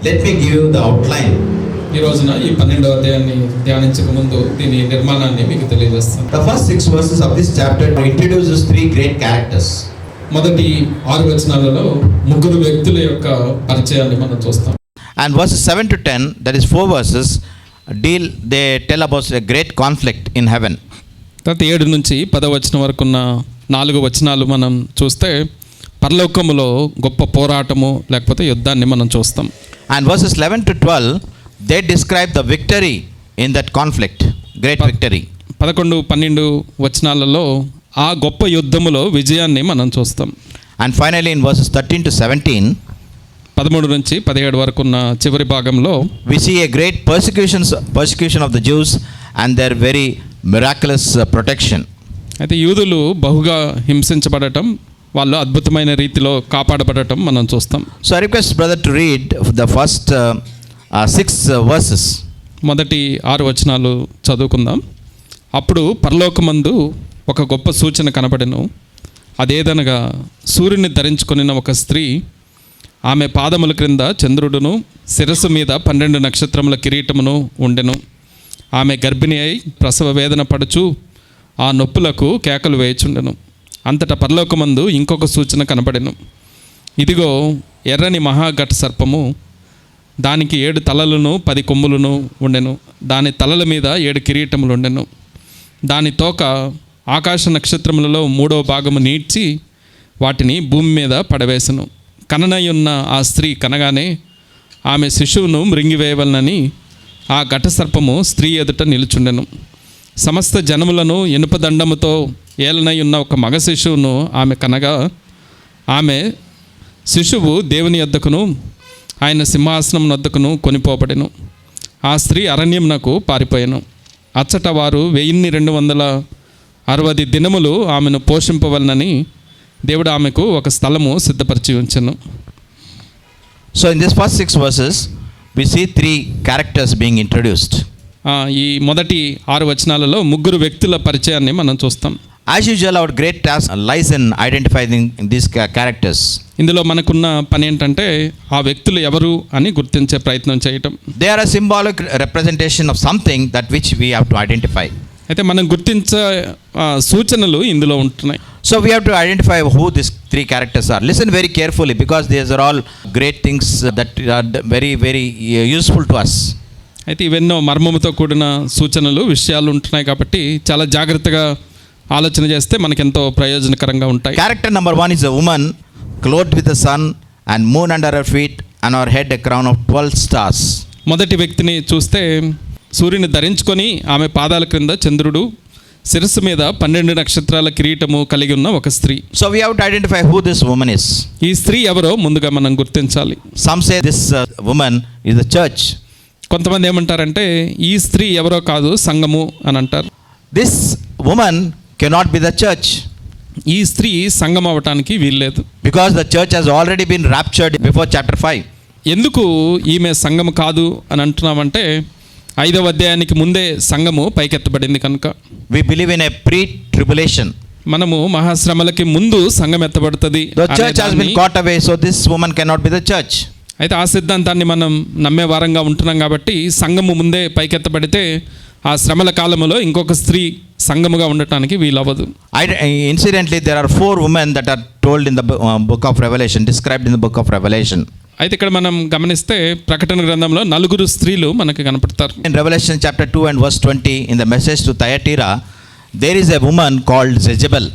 Let me give you the outline. ఈ రోజున ఈ 12వ అధ్యాయాన్ని ధ్యానించక ముందు దీని నిర్మాణాన్ని మీకు తెలియజేస్తాను. The first 6 verses of this chapter introduces 3 great characters. మొదటి 6 వచనాలలో ముగ్గురు వ్యక్తుల యొక్క పరిచయాన్ని మనం చూస్తాం. And verses 7 to 10, that is 4 verses, they tell about a great conflict in heaven. తర్వాత 7 నుంచి 10 వచనం వరకు ఉన్న 4 వచనాలు మనం చూస్తే పరలోకములో గొప్ప పోరాటము లేకపోతే యుద్ధాన్ని మనం చూస్తాం. And verses 11 to 12, they describe the victory in that conflict, great victory. 11, 12 వచనాలలో ఆ గొప్ప యుద్ధములో విజయాన్ని మనం చూస్తాం. And finally in verses 13 to 17, 13 నుంచి 17 వరకు ఉన్న చివరి భాగంలో we see a great persecution of the Jews and their very miraculous protection. అయితే యూదులు బహుగా హింసించబడటం, వాళ్ళు అద్భుతమైన రీతిలో కాపాడబడటం మనం చూస్తాం. So I request brother to read the first 6 verses. మొదటి 6 వచనాలు చదువుకుందాం. అప్పుడు పరలోకమందు ఒక గొప్ప సూచన కనబడెను. అదేదనగా సూర్యుని ధరించుకొనిన ఒక స్త్రీ, ఆమె పాదముల క్రింద చంద్రుడును, శిరస్సు మీద 12 నక్షత్రముల కిరీటమును ఉండెను. ఆమె గర్భిణి అయి ప్రసవ వేదన పడుచు ఆ నొప్పులకు కేకలు వేయుచుండెను. అంతటా పరలోకమందు ఇంకొక సూచన కనబడెను. ఇదిగో ఎర్రని మహాఘట సర్పము, దానికి 7 తలలను 10 కొమ్ములను ఉండెను. దాని తలల మీద 7 కిరీటములు ఉండెను. దాని తోక ఆకాశ నక్షత్రములలో 3వ భాగము నీడ్చి వాటిని భూమి మీద పడవేసెను. కననయున్న ఆ స్త్రీ కనగానే ఆమె శిశువును మృంగివేయవలనని ఆ ఘట సర్పము స్త్రీ ఎదుట నిలుచుండెను. సమస్త జనములను ఇనుపదండముతో ఏలనయున్న ఒక మగ శిశువును ఆమె కనగా, ఆమె శిశువు దేవుని యొద్దకును ఆయన సింహాసనం వద్దకును కొనిపోబడెను. ఆ స్త్రీ అరణ్యమునకు పారిపోయెను. అచ్చట వారు 1260 దినములు ఆమెను పోషింపవలనని దేవుడు ఆమెకు ఒక స్థలము సిద్ధపరిచి ఉంచెను. So in this first 6 verses we see 3 characters being introduced. ఈ మొదటి 6 వచనాలలో ముగ్గురు వ్యక్తుల పరిచయాన్ని మనం చూస్తాం. As usual, our great task lies in identifying these characters. ఇందులో మనకున్న పని ఏంటంటే ఆ వ్యక్తులు ఎవరు అని గుర్తించే ప్రయత్నం చేయటం. They are a symbolic representation of something that which we have to identify. అయితే మనం గుర్తించే సూచనలు ఇందులో ఉంటున్నాయి. So we have to identify who these 3 characters are. Listen very carefully because these are all great things that are very very useful to us. అయితే ఇవెన్నో మర్మముతో కూడిన సూచనలు, విషయాలు ఉంటున్నాయి కాబట్టి చాలా జాగ్రత్తగా ఆలోచన చేస్తే మనకెంతో ప్రయోజనకరంగా ఉంటాయి. Character number 1 is a woman clothed with the sun and moon under her feet and her head a crown of 12 stars. మొదటి వ్యక్తిని చూస్తే సూర్యుని ధరించుకొని ఆమె పాదాల క్రింద చంద్రుడు, శిరస్సు మీద 12 నక్షత్రాల కిరీటము కలిగి ఉన్న ఒక స్త్రీ. So we have to identify who this woman is. ఈ స్త్రీ ఎవరో ముందుగా మనం గుర్తించాలి. Some say this woman is the church. కొంతమంది ఏమంటారంటే ఈ స్త్రీ ఎవరో కాదు, సంఘము అని అంటారు. This woman cannot be the church. ఈ స్త్రీ సంఘం అవటానికి వీల్లేదు. Because the church has already been raptured before chapter 5. ఎందుకు ఈమె సంఘం కాదు అని అంటున్నామంటే 5వ అధ్యాయానికి ముందే సంఘము పైకెత్తబడింది కనుక. We believe in a pre-tribulation. మనము మహాశ్రమలకి ముందు సంఘం ఎత్తబడుతుంది. The church has been caught away, so this woman cannot be the church. అయితే ఆ సిద్ధాంతాన్ని మనం నమ్మే వారంగా ఉంటున్నాం కాబట్టి సంఘము ముందే పైకెత్తబడితే ఆ శ్రమల కాలంలో ఇంకొక స్త్రీ సంఘముగా ఉండటానికి వీలవ్వదు. Incidentally, there are 4 women that are told in the book of Revelation, described in the book of Revelation. అయితే ఇక్కడ మనం గమనిస్తే ప్రకటన గ్రంథంలో 4 స్త్రీలు మనకు కనపడతారు. In Revelation chapter 2 and verse 20, in the message to Thyatira, there is a woman called Jezebel.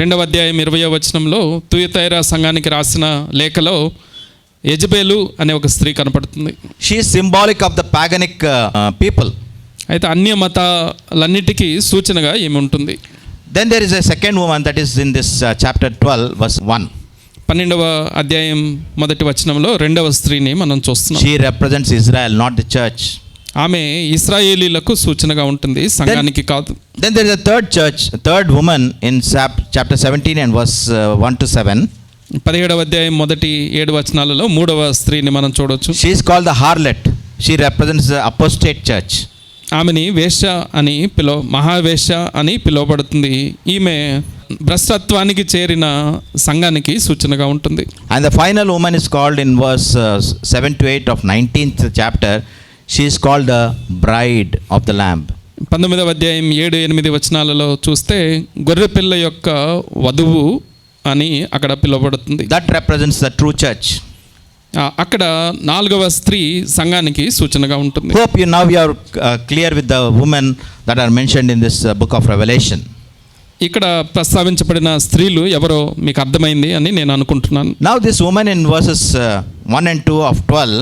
2వ అధ్యాయం 20వ వచనంలో తుయతైరా సంఘానికి రాసిన లేఖలో యెజబెలు అనే ఒక స్త్రీ కనపడుతుంది. She is symbolic of the paganic people. అయితే అన్య మతాలన్నిటికీ సూచనగా ఏమి ఉంటుంది. Then there is a second woman that is in this chapter 12 verse 1. 12వ అధ్యాయం మొదటి వచనంలో 2వ స్త్రీని మనం చూస్తున్నాం. She represents Israel, not the church. ఆమె ఇశ్రాయేలీలకు సూచనగా ఉంటుంది, సంఘానికి కాదు. Then there is a third woman in chapter 17 and verse 1 to 7. 17వ అధ్యాయం మొదటి 7 వచనాలలో 3వ స్త్రీని మనం చూడొచ్చు. She is called the harlot. She represents the apostate church. ఆమెని వేశ్య అని మహావేశ్య అని పిలువబడుతుంది. ఈమె భ్రష్టత్వానికి చేరిన సంఘానికి సూచనగా ఉంటుంది. And the final woman is called in verse 7 to 8 of 19th chapter. She is called the bride of the lamb. 19వ అధ్యాయం 7-8 వచనాలలో చూస్తే గొర్రెపిల్ల యొక్క వధువు అని అక్కడ పిలువబడుతుంది. That represents the true church. అక్కడ 4వ స్త్రీ సంఘానికి సూచనగా ఉంటుంది. Hope you now are clear with the women that are mentioned in this book of Revelation. ఇక్కడ ప్రస్తావించబడిన స్త్రీలు ఎవరో మీకు అర్థమైంది అని నేను అనుకుంటున్నాను. Now this woman in verses 1 and 2 of 12,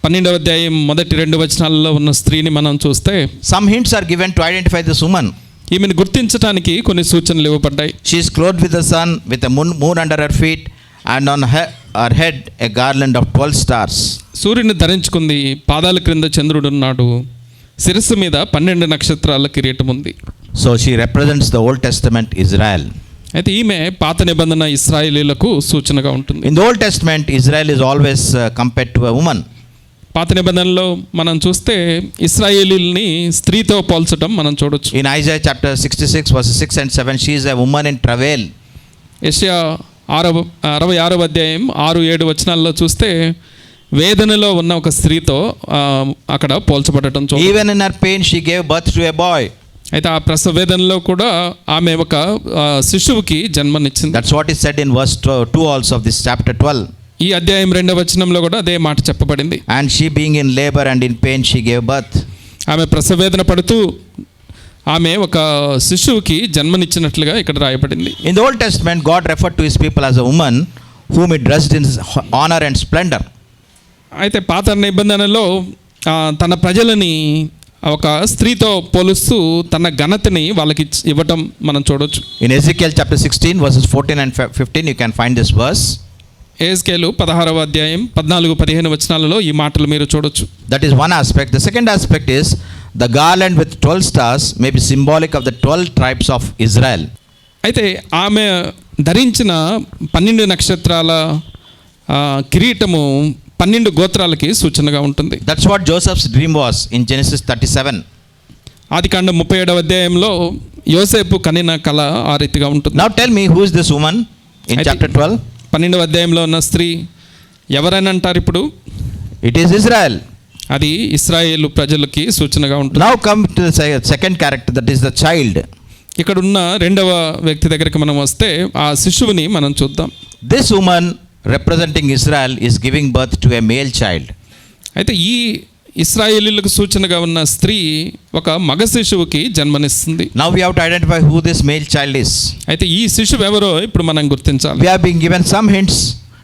12వ అధ్యాయం మొదటి 2 వచనాలలో ఉన్న స్త్రీని మనం చూస్తే some hints are given to identify this woman. ఈమెను గుర్తించడానికి కొన్ని సూచనలు ఇవ్వబడ్డాయి. She is clothed with the sun, with a moon under her feet, and on her head a garland of 12 stars. సూర్యుని ధరించుకుంది, పాదాల క్రింద చంద్రుడు ఉన్నాడు, శిరస్సు మీద 12 నక్షత్రాల కిరీటం ఉంది. So she represents the Old Testament Israel. అయితే ఈమె పాత నిబంధన ఇశ్రాయేలీలకు సూచనగా ఉంటుంది. In the Old Testament, Israel is always compared to a woman. పాత నిబంధనలో మనం చూస్తే ఇశ్రాయేలీల్ని స్త్రీతో పోల్చడం మనం చూడొచ్చు. In Isaiah chapter 66 verses 6 and 7, she is a woman in travail. యెషయా 66వ అధ్యాయం 6-7 వచనాల్లో చూస్తే వేదనలో ఉన్న ఒక స్త్రీతో అక్కడ పోల్చబడటం చూడొచ్చు. Even in her pain she gave birth to a boy. అయితే ఆ ప్రసవ వేదనలో కూడా ఆమె ఒక శిశువుకి జన్మనిచ్చింది. That's what is said in verse 2 also of this chapter 12. ఈ అధ్యాయం 2వ వచనంలో కూడా అదే మాట చెప్పబడింది. And she being in labor and in pain she gave birth. ఆమె ప్రసవ వేదన పడుతూ ఆమె ఒక శిశువుకి జన్మనిచ్చినట్లుగా ఇక్కడ రాయబడింది. In the Old Testament, God referred to his people as a woman whom he dressed in honor and splendor. అయితే పాత నిబంధనలో తన ప్రజలని ఒక స్త్రీతో పోలుస్తూ తన ఘనతని వాళ్ళకి ఇవ్వటం మనం చూడొచ్చు. In Ezekiel chapter 16 verses 14 and 15 you can find this verse. Ezekiel 16వ అధ్యాయం 14-15 వచనాలలో ఈ మాటలు మీరు చూడొచ్చు. That is one aspect. The second aspect is the garland with 12 stars may be symbolic of the 12 tribes of Israel. అయితే ఆమె ధరించిన 12 నక్షత్రాల కిరీటము 12 గోత్రాలకి సూచనగా ఉంటుంది. That's what Joseph's dream was in Genesis 37. ఆదికాండం 37వ అధ్యాయంలో యోసేపు కనిన కల ఆ రీతిగా ఉంటుంది. Now tell me, who is this woman in chapter 12? 12వ అధ్యాయంలో ఉన్న స్త్రీ ఎవరైనా అంటారు ఇప్పుడు? It is Israel. అది ఇశ్రాయేలు ప్రజలకి సూచనగా ఉంటుంది. Now come to the second character, that is the child. ఇక్కడ ఉన్న 2వ వ్యక్తి దగ్గరికి మనం వస్తే ఆ శిశువుని మనం చూద్దాం. This woman representing Israel is giving birth to a male child. అయితే ఈ ఇశ్రాయేలీలకు సూచనగా ఉన్న స్త్రీ ఒక మగ శిశువుకి జన్మనిస్తుంది. Now we have to identify who this male child is. అయితే ఈ శిశువు ఎవరో ఇప్పుడు మనం గుర్తించాలి. We have been given some hints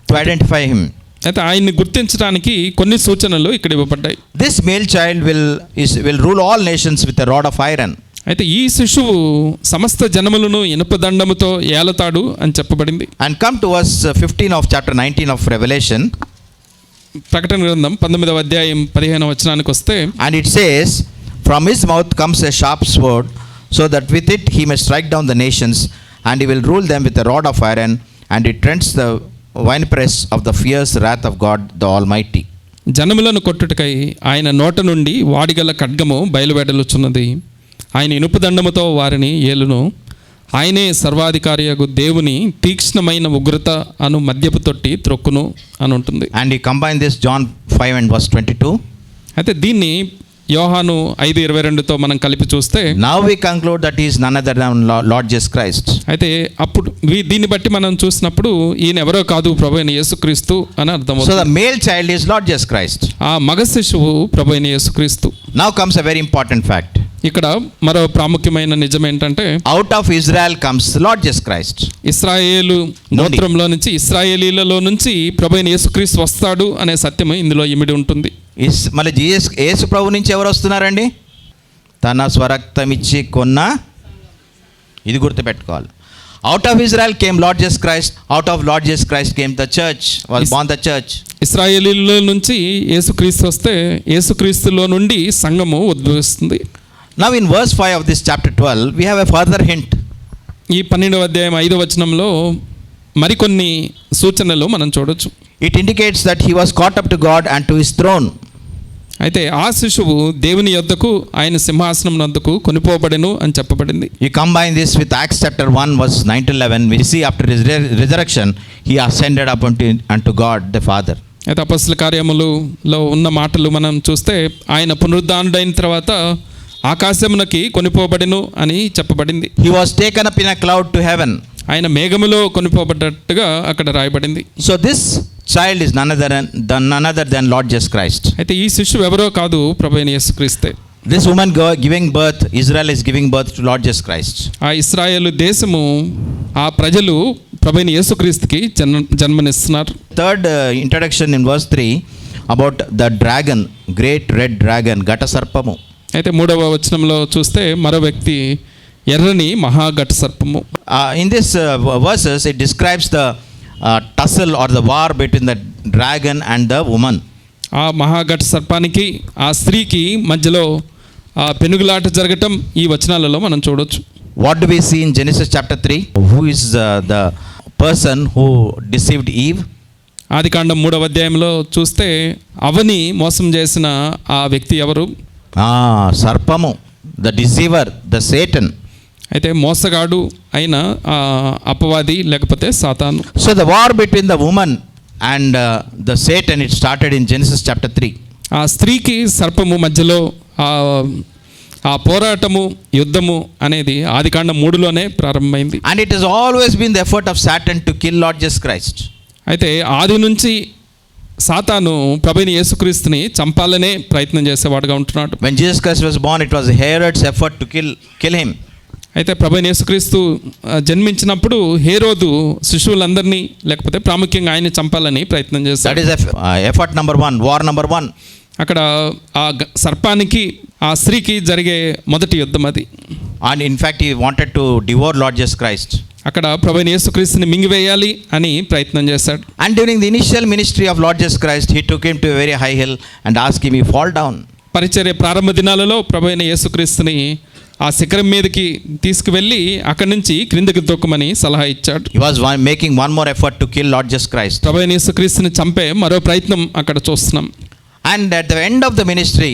to identify him. అయితే ఆయన్ని గుర్తించడానికి కొన్ని సూచనలు ఇక్కడ ఇవ్వబడ్డాయి. This male child will rule all nations with a rod of iron. అయితే ఈ శిశువు సమస్త జనములను ఇనుప దండముతో ఏలతాడు అని చెప్పబడింది. And come to verse 15 of chapter 19 of Revelation. ప్రకటన గ్రంథం 19వ అధ్యాయం 15వ వచనానికి వస్తే, and it says, from his mouth comes a sharp sword, so that with it he may strike down the nations, and he will rule them with a rod of iron, and he treads the winepress of the fierce wrath of God the Almighty. జనములను కొట్టుటకై ఆయన నోట నుండి వాడిగల ఖడ్గము బయలువెడలుచున్నది. ఆయన ఇనుప దండముతో వారిని ఏలును. ఆయనే సర్వాధికారియగు దేవుని తీక్ష్ణమైన ఉగ్రత అను మద్యపు తొట్టి త్రొక్కును అని ఉంటుంది. And he combined this John 5 and verse 22. అయితే దీన్ని యోహాను 5:22తో మనం కలిపి చూస్తే, now we conclude that he is none other than Lord Jesus Christ. అయితే అప్పుడు దీన్ని బట్టి మనం చూసినప్పుడు ఈయన ఎవరో కాదు, ప్రభువైన యేసుక్రీస్తు అని అర్థమవుతుంది. So the male child is Lord Jesus Christ. ఆ మగ శిశువు ప్రభువైన యేసుక్రీస్తు. Now comes a very important fact. ఇక్కడ మరో ప్రాముఖ్యమైన నిజం ఏంటంటే, out of Israel comes Lord Jesus Christ. ఇశ్రాయేలు గోత్రంలో నుంచి, ఇశ్రాయేలీలలో నుంచి ప్రభువైన యేసుక్రీస్తు వస్తాడు అనే సత్యం ఇందులో ఇమిడి ఉంటుంది. మళ్ళీ యేసు ప్రభు నుంచి ఎవరు వస్తున్నారండి? తన స్వరక్తం ఇచ్చి కొన్న, ఇది గుర్తుపెట్టుకోవాలి. Out of Israel came Lord Jesus Christ. Out of Lord Jesus Christ came the church, was born the church. ఇశ్రాయేలీలో నుంచి యేసుక్రీస్తు వస్తే యేసుక్రీస్తులో నుండి సంఘము ఉద్భవిస్తుంది. Now in verse 5 of this chapter 12 we have a further hint. ఈ 12వ అధ్యాయం 5వ వచనంలో మరికొన్ని సూచనలు మనం చూడొచ్చు. It indicates that he was caught up to God and to his throne. అయితే ఆ శిశువు దేవుని యొద్దకు ఆయన సింహాసనం నందుకు కొనిపోబడెను అని చెప్పబడింది. You combine this with Acts chapter 1 verse 9 to 11. We see after his resurrection, he ascended up unto God the Father. అయితే అపొస్తలుల కార్యములలో ఉన్న మాటలు మనం చూస్తే ఆయన పునరుద్ధానుడైన తర్వాత ఆకాశమునకి కొనిపోబడెను అని చెప్పబడింది. He was taken up in a cloud to heaven. ఆయన మేఘములో కొనిపోబడ్డట్టుగా అక్కడ రాయబడింది. So this child is none other than Lord Jesus Christ. అయితే ఈ శిశువు ఎవరో కాదు, ప్రభువైన యేసుక్రీస్తే. This woman giving birth, Israel is giving birth to Lord Jesus Christ. ఆ ఇశ్రాయేలు దేశము, ఆ ప్రజలు ప్రభువైన యేసుక్రీస్తుకి జన్మనిస్తున్నారు. Third introduction in verse 3 about the dragon, great red dragon, ఘట సర్పము. అయితే 3వ వచనంలో చూస్తే మరో వ్యక్తి ఎర్రని మహాఘట సర్పము. In this verses it describes the tussle or the war between the dragon and the woman. ఆ మహాఘట సర్పానికి ఆ స్త్రీకి మధ్యలో ఆ పెనుగులాట జరగటం ఈ వచనాలలో మనం చూడొచ్చు. What do we see in Genesis chapter 3? Who is the person who deceived Eve? ఆదికాండం 3వ అధ్యాయంలో చూస్తే అవని మోసం చేసిన ఆ వ్యక్తి ఎవరు? సర్పము, the deceiver, the Satan. అయితే మోసగాడు అయిన అపవాది లేకపోతే సాతాను. So the war between the woman and the Satan, it started in Genesis chapter 3. ఆ స్త్రీకి సర్పము మధ్యలో ఆ పోరాటము, యుద్ధము అనేది ఆదికాండం 3లోనే ప్రారంభమైంది. And it has always been the effort of Satan to kill Lord Jesus Christ. అయితే ఆది నుంచి సాతాను ప్రభువైన యేసుక్రీస్తుని చంపాలనే ప్రయత్నం చేసేవాడుగా ఉంటున్నాడు. When Jesus Christ was born, it was Herod's effort to kill him. అయితే ప్రభువైన యేసుక్రీస్తు జన్మించినప్పుడు హేరోదు శిశువులందరినీ లేకపోతే ప్రాముఖ్యంగా ఆయన చంపాలని ప్రయత్నం చేశాడు. That is effort number 1, war number 1. అక్కడ ఆ సర్పానికి ఆ స్త్రీకి జరిగే మొదటి యుద్ధం అది. And in fact he wanted to devour Lord Jesus Christ. అక్కడ ప్రభువైన యేసుక్రీస్తుని మింగివేయాలి అని ప్రయత్నం చేశాడు. And during the initial ministry of Lord Jesus Christ, he took him to a very high hill and asked him to fall down. పరిచర్య ప్రారంభ దినాలలో ప్రభువైన యేసుక్రీస్తుని ఆ శిఖరం మీదకి తీసుకువెళ్ళి అక్కడి నుంచి క్రిందకి తొక్కమని సలహా ఇచ్చాడు. He was making one more effort to kill Lord Jesus Christ. ప్రభువైన యేసుక్రీస్తుని చంపే మరో ప్రయత్నం అక్కడ చూస్తున్నాం. And at the end of the ministry,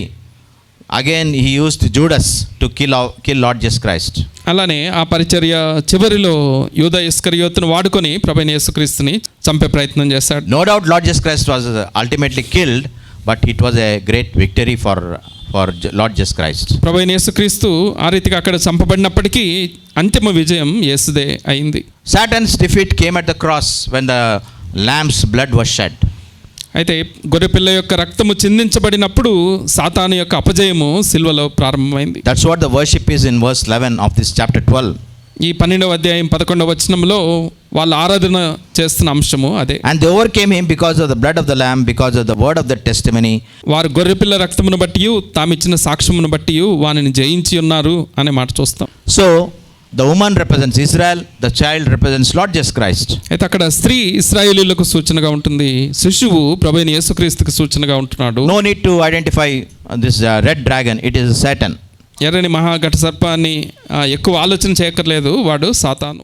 again he used Judas to kill Lord Jesus Christ. అలానే ఆ పరిచర్య చివరిలో యూదా ఇస్కరియోతును వాడుకొని ప్రభువైన యేసుక్రీస్తుని చంపే ప్రయత్నం చేశాడు. No doubt Lord Jesus Christ was ultimately killed, but it was a great victory for Lord Jesus Christ. ప్రభువైన యేసుక్రీస్తు ఆ రీతిగా అక్కడ చంపబడినప్పటికీ అంతిమ విజయం యేసుదే అయింది. Satan's defeat came at the cross when the lamb's blood was shed. అయితే గొర్రెపిల్ల యొక్క రక్తము చిందించబడినప్పుడు సాతాను యొక్క అపజయము సిల్వలో ప్రారంభమైంది. That's what the worship is in verse 11 of this chapter 12. ఈ 12వ అధ్యాయం 11వ వచనంలో వాళ్ళు ఆరాధన చేస్తున్న అంశము అదే. And they overcame him because of the blood of the lamb, because of the word of the testimony. వారు గొర్రెపిల్ల రక్తమును బట్టి తామిచ్చిన సాక్ష్యమును బట్టి వానిని జయించి ఉన్నారు అనే మాట చూస్తాం. So the woman represents Israel, the child represents Lord Jesus Christ. అయితే అక్కడ స్త్రీ ఇశ్రాయేలీయులకు సూచనగా ఉంటుంది, శిశువు ప్రభువైన యేసుక్రీస్తుకు సూచనగా ఉంటున్నాడు. No need to identify this red dragon, it is Satan. ఎర్రని మహాఘట సర్పాన్ని ఎక్కువ ఆలోచన చేయక్కర్లేదు, వాడు సాతాను.